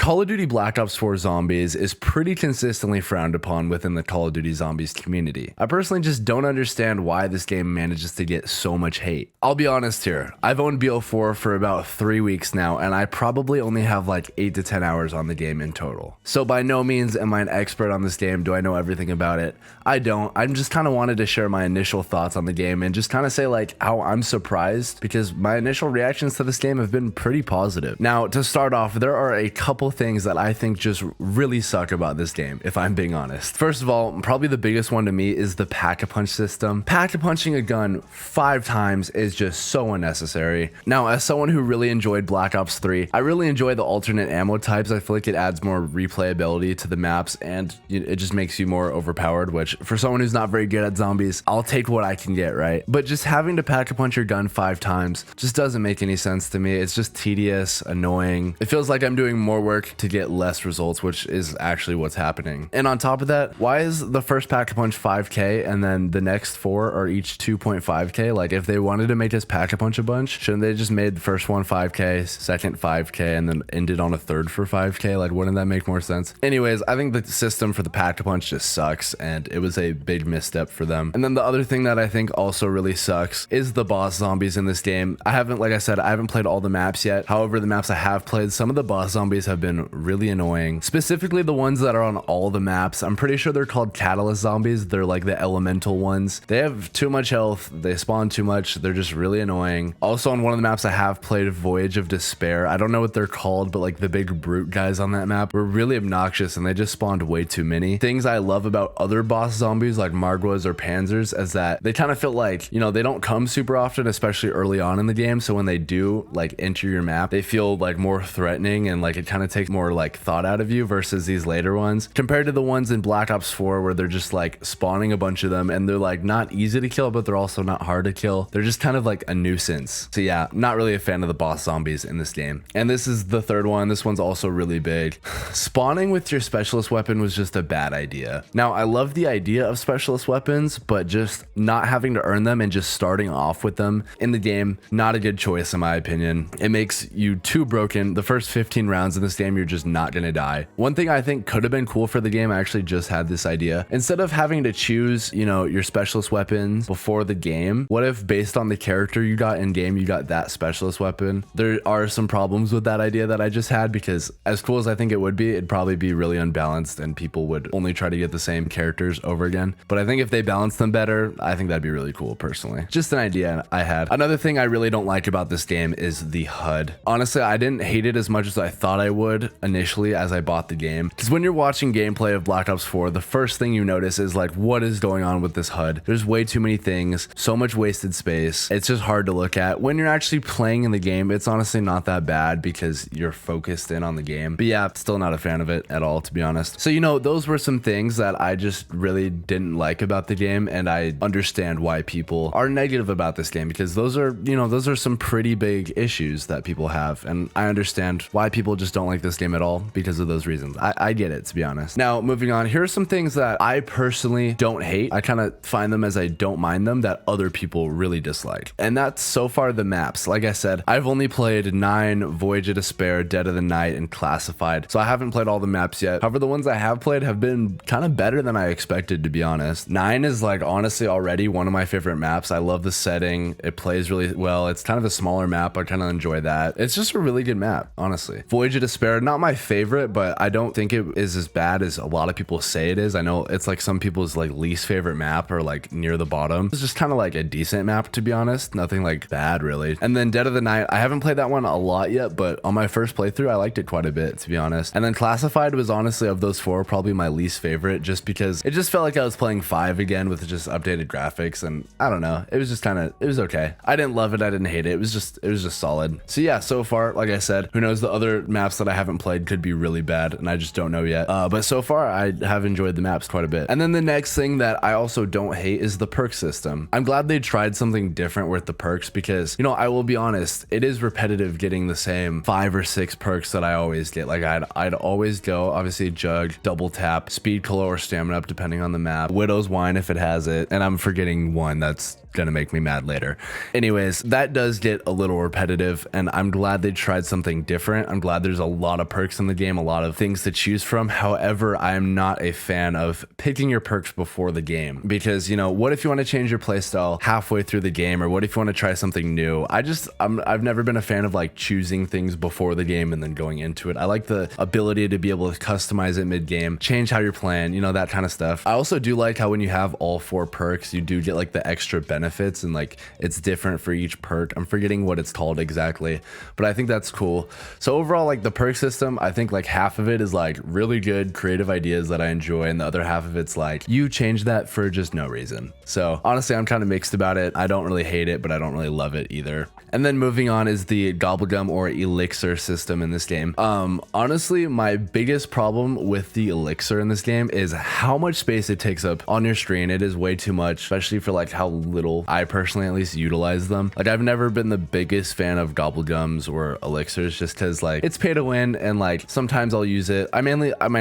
Call of Duty Black Ops 4 Zombies is pretty consistently frowned upon within the Call of Duty Zombies community. I personally just don't understand why this game manages to get so much hate. I'll be honest here, I've owned BO4 for about 3 weeks now, and I probably only have like 8 to 10 hours on the game in total. So by no means am I an expert on this game. Do I know everything about it? I don't. I just kind of wanted to share my initial thoughts on the game and just kind of say like how I'm surprised, because my initial reactions to this game have been pretty positive. Now, to start off, there are a couple things that I think just really suck about this game, if I'm being honest. First of all, probably the biggest one to me is the pack-a-punch system. Pack-a-punching a gun 5 times is just so unnecessary. Now, as someone who really enjoyed Black Ops 3, I really enjoy the alternate ammo types. I feel like it adds more replayability to the maps, and it just makes you more overpowered, which for someone who's not very good at zombies, I'll take what I can get, right? But just having to pack-a-punch your gun 5 times just doesn't make any sense to me. It's just tedious, annoying. It feels like I'm doing more work to get less results, which is actually what's happening. And on top of that, why is the first pack-a-punch 5k and then the next 4 are each 2.5k? Like, if they wanted to make us pack-a-punch a bunch, shouldn't they just made the first one 5k, second 5k, and then ended on a third for 5k? Like, wouldn't that make more sense? Anyways, I think the system for the pack-a-punch just sucks, and it was a big misstep for them. And then the other thing that I think also really sucks is the boss zombies in this game. Like I said, I haven't played all the maps yet. However, the maps I have played, some of the boss zombies have been really annoying, specifically the ones that are on all the maps. I'm pretty sure they're called catalyst zombies. They're like the elemental ones. They have too much health, they spawn too much, they're just really annoying. Also, on one of the maps I have played, Voyage of Despair, I don't know what they're called, but like the big brute guys on that map were really obnoxious, and they just spawned way too many. Things I love about other boss zombies like Margwas or Panzers is that they kind of feel like, you know, they don't come super often, especially early on in the game. So when they do like enter your map, they feel like more threatening, and like it kind of takes more like thought out of you versus these later ones, compared to the ones in Black Ops 4 where they're just like spawning a bunch of them, and they're like not easy to kill, but they're also not hard to kill. They're just kind of like a nuisance. So yeah, not really a fan of the boss zombies in this game. And this is the third one. This one's also really big. Spawning with your specialist weapon was just a bad idea. Now, I love the idea of specialist weapons, but just not having to earn them and just starting off with them in the game, not a good choice in my opinion. It makes you too broken. The first 15 rounds in this game, you're just not gonna die. One thing I think could have been cool for the game, I actually just had this idea. Instead of having to choose, you know, your specialist weapons before the game, what if based on the character you got in game, you got that specialist weapon? There are some problems with that idea that I just had, because as cool as I think it would be, it'd probably be really unbalanced and people would only try to get the same characters over again. But I think if they balance them better, I think that'd be really cool personally. Just an idea I had. Another thing I really don't like about this game is the HUD. Honestly, I didn't hate it as much as I thought I would initially as I bought the game, because when you're watching gameplay of Black Ops 4, the first thing you notice is like, what is going on with this HUD? There's way too many things, so much wasted space. It's just hard to look at. When you're actually playing in the game, it's honestly not that bad because you're focused in on the game. But yeah, still not a fan of it at all, to be honest. So, you know, those were some things that I just really didn't like about the game, and I understand why people are negative about this game, because those are, you know, those are some pretty big issues that people have, and I understand why people just don't like this game at all because of those reasons. I get it, to be honest. Now, moving on, here are some things that I personally don't hate. I kind of find them as I don't mind them, that other people really dislike. And that's so far the maps. Like I said, I've only played 9, Voyage of Despair, Dead of the Night, and Classified. So I haven't played all the maps yet. However, the ones I have played have been kind of better than I expected, to be honest. 9 is like honestly already one of my favorite maps. I love the setting. It plays really well. It's kind of a smaller map. I kind of enjoy that. It's just a really good map, honestly. Voyage of Despair, not my favorite, but I don't think it is as bad as a lot of people say it is. I know it's like some people's like least favorite map, or like near the bottom. It's just kind of like a decent map, to be honest. Nothing like bad really. And then Dead of the Night, I haven't played that one a lot yet, but on my first playthrough, I liked it quite a bit, to be honest. And then Classified was honestly, of those 4, probably my least favorite, just because it just felt like I was playing 5 again with just updated graphics, and I don't know, it was just kind of, it was okay. I didn't love it, I didn't hate it. It was just solid. So yeah, so far, like I said, who knows, the other maps that I haven't played could be really bad, and I just don't know yet. But so far, I have enjoyed the maps quite a bit. And then the next thing that I also don't hate is the perk system. I'm glad they tried something different with the perks, because, you know, I will be honest, it is repetitive getting the same 5 or 6 perks that I always get. Like I'd always go, obviously, Jug, Double Tap, Speed Colo, or Stamina Up, depending on the map, Widow's Wine if it has it, and I'm forgetting one that's gonna make me mad later. Anyways, that does get a little repetitive, and I'm glad they tried something different. I'm glad there's a lot lot of perks in the game, a lot of things to choose from. However, I am not a fan of picking your perks before the game because, you know, what if you want to change your playstyle halfway through the game, or what if you want to try something new? I've never been a fan of like choosing things before the game and then going into it. I like the ability to be able to customize it mid-game, change how you're playing, you know, that kind of stuff. I also do like how when you have all 4 perks, you do get like the extra benefits, and like it's different for each perk. I'm forgetting what it's called exactly, but I think that's cool. So overall, like the perk system, I think like half of it is like really good creative ideas that I enjoy, and the other half of it's like you change that for just no reason. So honestly, I'm kind of mixed about it. I don't really hate it, but I don't really love it either. And then moving on is the gobblegum or elixir system in this game. Honestly, my biggest problem with the elixir in this game is how much space it takes up on your screen. It is way too much, especially for like how little I personally at least utilize them. Like I've never been the biggest fan of gobblegums or elixirs just because like it's pay to win, and like sometimes I'll use it. I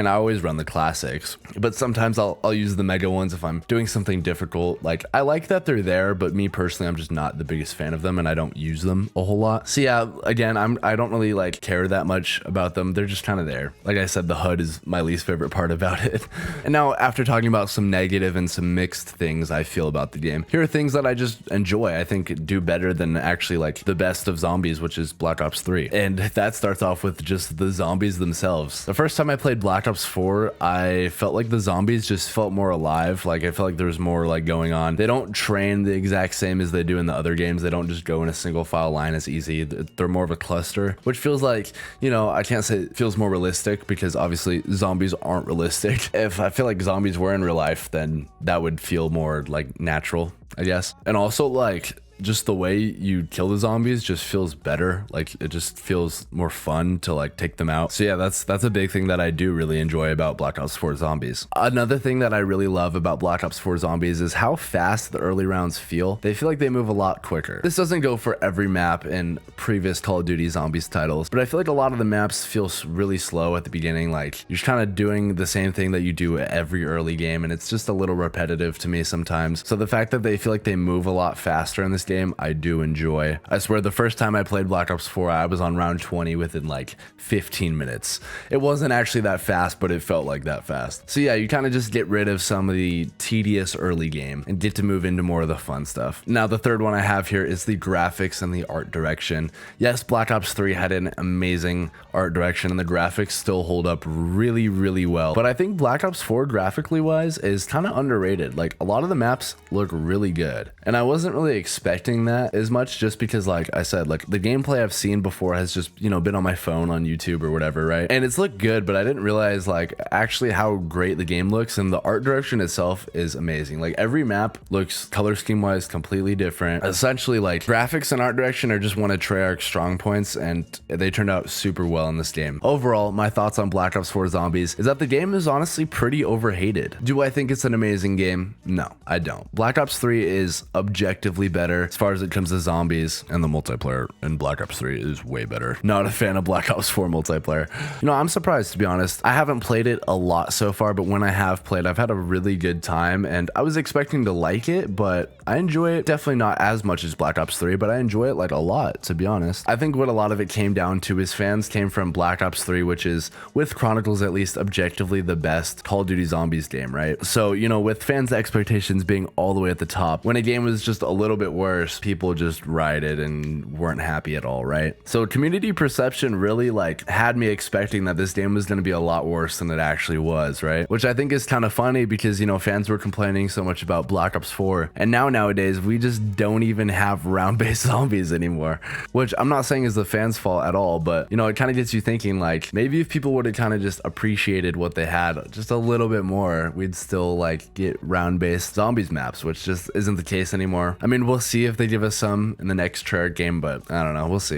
always run the classics, but sometimes I'll use the mega ones if I'm doing something difficult. Like I like that they're there, but me personally, I'm just not the biggest fan of them, and I don't use them a whole lot. So yeah, again, I don't really like care that much about them. They're just kind of there. Like I said, the HUD is my least favorite part about it. And now after talking about some negative and some mixed things I feel about the game, here are things that I just enjoy. I think do better than actually like the best of zombies, which is Black Ops 3. And that starts off with just the zombies themselves. The first time I played Black Ops 4, I felt like the zombies just felt more alive. Like I felt like there was more like going on. They don't train the exact same as they do in the other games. They don't just go in a single file line as easy. They're more of a cluster, which feels like, you know, I can't say it feels more realistic because obviously zombies aren't realistic. If I feel like zombies were in real life, then that would feel more like natural, I guess. And also like just the way you kill the zombies just feels better. Like it just feels more fun to like take them out. So yeah, that's a big thing that I do really enjoy about Black Ops 4 Zombies. Another thing that I really love about Black Ops 4 Zombies is how fast the early rounds feel. They feel like they move a lot quicker. This doesn't go for every map in previous Call of Duty Zombies titles, but I feel like a lot of the maps feel really slow at the beginning. Like you're kind of doing the same thing that you do every early game, and it's just a little repetitive to me sometimes. So the fact that they feel like they move a lot faster in this game, I do enjoy. I swear the first time I played Black Ops 4, I was on round 20 within like 15 minutes. It wasn't actually that fast, but it felt like that fast. So yeah, you kind of just get rid of some of the tedious early game and get to move into more of the fun stuff. Now the third one I have here is the graphics and the art direction. Yes, Black Ops 3 had an amazing art direction and the graphics still hold up really, really well. But I think Black Ops 4 graphically wise is kind of underrated. Like a lot of the maps look really good, and I wasn't really expecting that as much just because like I said, like the gameplay I've seen before has just, you know, been on my phone on YouTube or whatever, right? And it's looked good, but I didn't realize like actually how great the game looks, and the art direction itself is amazing. Like every map looks color scheme wise completely different. Essentially like graphics and art direction are just one of Treyarch's strong points, and they turned out super well in this game. Overall, my thoughts on Black Ops 4 Zombies is that the game is honestly pretty overhated. Do I think it's an amazing game? No, I don't. Black Ops 3 is objectively better as far as it comes to zombies, and the multiplayer in Black Ops 3 is way better. Not a fan of Black Ops 4 multiplayer. You know, I'm surprised, to be honest. I haven't played it a lot so far, but when I have played, I've had a really good time, and I was expecting to like it, but I enjoy it. Definitely not as much as Black Ops 3, but I enjoy it like a lot, to be honest. I think what a lot of it came down to is fans came from Black Ops 3, which is, with Chronicles at least, objectively the best Call of Duty Zombies game, right? So, you know, with fans' expectations being all the way at the top, when a game was just a little bit worse, people just rioted and weren't happy at all, right? So community perception really like had me expecting that this game was going to be a lot worse than it actually was, right? Which I think is kind of funny because, you know, fans were complaining so much about Black Ops 4, and nowadays we just don't even have round-based zombies anymore, which I'm not saying is the fans' fault at all, but, you know, it kind of gets you thinking like maybe if people would have kind of just appreciated what they had just a little bit more, we'd still like get round-based zombies maps, which just isn't the case anymore. I mean, we'll see if they give us some in the next Treyarch game, but I don't know. We'll see.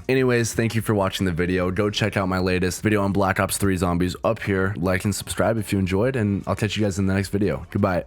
Anyways, thank you for watching the video. Go check out my latest video on Black Ops 3 Zombies up here. Like and subscribe if you enjoyed, and I'll catch you guys in the next video. Goodbye.